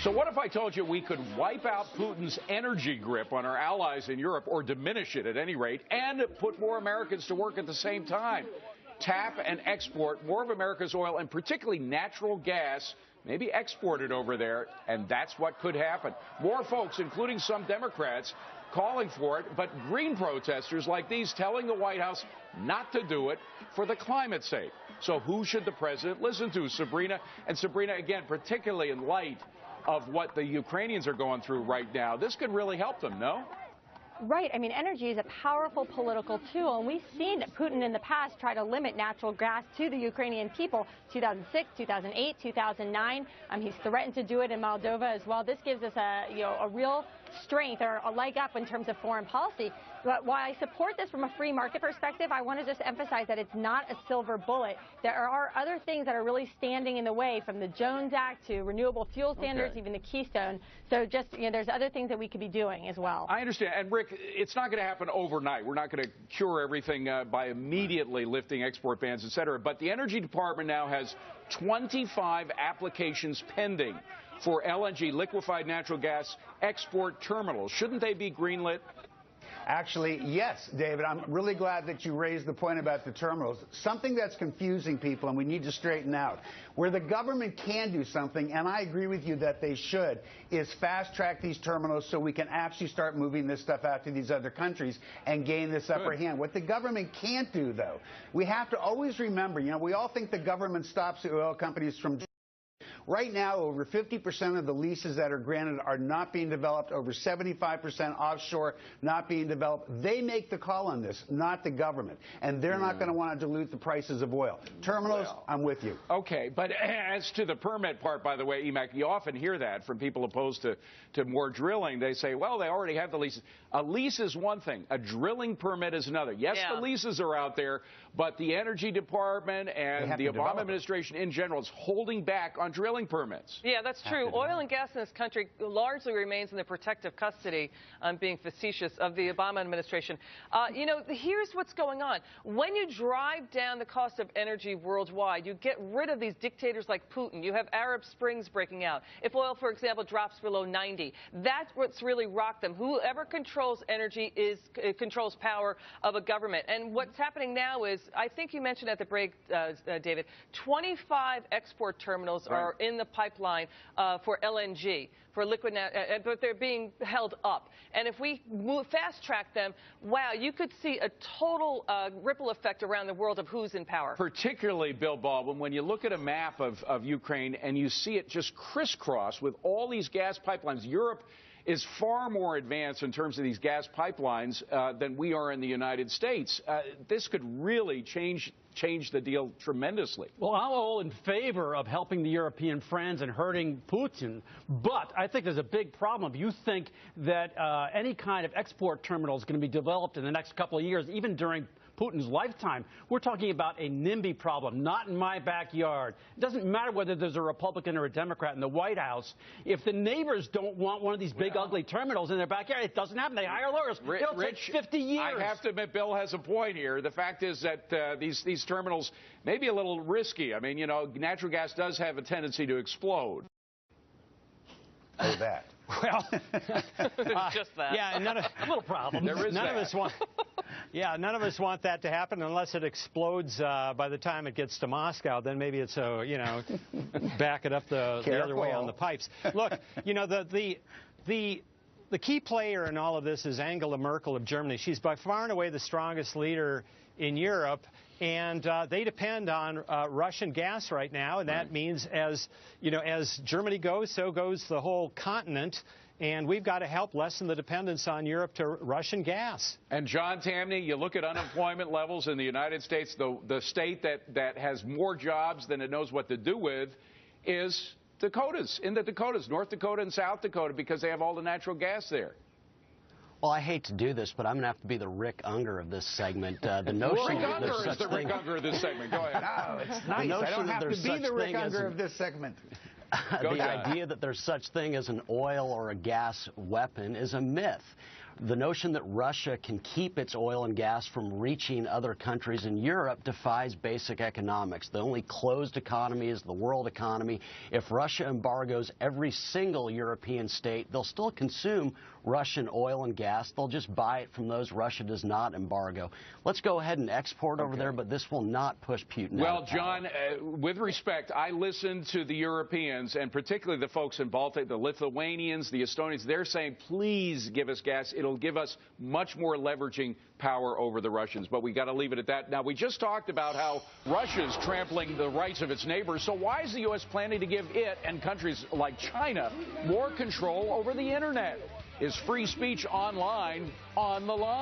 So what if I told you we could wipe out Putin's energy grip on our allies in Europe, or diminish it at any rate, and put more Americans to work at the same time? Tap and export more of America's oil, and particularly natural gas, maybe exported over there, and that's what could happen. More folks, including some Democrats, calling for it, but Green protesters like these telling the White House not to do it for the climate's sake. So who should the president listen to, Sabrina? And Sabrina, again, particularly in light of what the Ukrainians are going through right now, this could really help them, no? Right. I mean, energy is a powerful political tool, and we've seen Putin in the past try to limit natural gas to the Ukrainian people. 2006, 2008, 2009. He's threatened to do it in Moldova as well. This gives us a real strength, or a leg up in terms of foreign policy. But while I support this from a free market perspective, I want to just emphasize that it's not a silver bullet. There are other things that are really standing in the way, from the Jones Act to renewable fuel standards, even the Keystone. So just, there's other things that we could be doing as well. I understand. And Rick, it's not going to happen overnight. We're not going to cure everything by immediately lifting export bans, et cetera. But the Energy Department now has 25 applications pending for LNG, liquefied natural gas, export terminals. Shouldn't they be greenlit? Actually, yes, David. I'm really glad that you raised the point about the terminals. Something that's confusing people, and we need to straighten out. Where the government can do something, and I agree with you that they should, is fast-track these terminals so we can actually start moving this stuff out to these other countries and gain this upper hand. What the government can't do, though, we have to always remember, we all think the government stops the oil companies from... Right now, over 50% of the leases that are granted are not being developed, over 75% offshore not being developed. They make the call on this, not the government. And they're not going to want to dilute the prices of oil. Terminals, I'm with you. Okay, but as to the permit part, by the way, Emac, you often hear that from people opposed to more drilling. They say, well, they already have the leases. A lease is one thing. A drilling permit is another. Yes, the leases are out there, but the Energy Department and the Obama administration in general is holding back on drilling permits. Yeah, that's true. Oil and gas in this country largely remains in the protective custody, being facetious, of the Obama administration. Here's what's going on. When you drive down the cost of energy worldwide, you get rid of these dictators like Putin. You have Arab Springs breaking out. If oil, for example, drops below 90, that's what's really rocked them. Whoever controls energy controls power of a government. And what's happening now is, I think you mentioned at the break, David, 25 export terminals are in the pipeline for LNG, for liquid, but they're being held up. And if we fast-track them, wow, you could see a total ripple effect around the world of who's in power. Particularly, Bill Baldwin, when you look at a map of Ukraine and you see it just crisscross with all these gas pipelines. Europe is far more advanced in terms of these gas pipelines than we are in the United States. This could really change the deal tremendously. Well, I'm all in favor of helping the European friends and hurting Putin, but I think there's a big problem. If you think that any kind of export terminal is going to be developed in the next couple of years, even during Putin's lifetime, we're talking about a NIMBY problem, not in my backyard. It doesn't matter whether there's a Republican or a Democrat in the White House. If the neighbors don't want one of these big, ugly terminals in their backyard, it doesn't happen. They hire lawyers. It'll take 50 years. I have to admit, Bill has a point here. The fact is that these terminals may be a little risky. I mean, natural gas does have a tendency to explode. Oh, that. Well, just that. Yeah, a little problem. There is none of us want that to happen unless it explodes by the time it gets to Moscow. Then maybe it's back it up the other way on the pipes. Look, the key player in all of this is Angela Merkel of Germany. She's by far and away the strongest leader in Europe, and they depend on Russian gas right now, and that means as Germany goes, so goes the whole continent, and we've got to help lessen the dependence on Europe to Russian gas. And John Tamny, you look at unemployment levels in the United States, the state that has more jobs than it knows what to do with is Dakotas, in the Dakotas, North Dakota and South Dakota, because they have all the natural gas there. Well, I hate to do this, but I'm going to have to be the Rick Unger of this segment. The notion Rick Unger is the Rick Unger of this segment. Go ahead. No, it's nice. I don't have to be the Rick Unger of this segment. The idea that there's such thing as an oil or a gas weapon is a myth. The notion that Russia can keep its oil and gas from reaching other countries in Europe defies basic economics. The only closed economy is the world economy. If Russia embargoes every single European state, they'll still consume Russian oil and gas. They'll just buy it from those Russia does not embargo. Let's go ahead and export over there, but this will not push Putin out of power. John, with respect, I listened to the Europeans, and particularly the folks in Baltic, the Lithuanians, the Estonians. They're saying, please give us gas. It'll give us much more leveraging power over the Russians. But we got to leave it at that. Now, we just talked about how Russia's trampling the rights of its neighbors. So why is the U.S. planning to give it and countries like China more control over the Internet? Is free speech online on the line?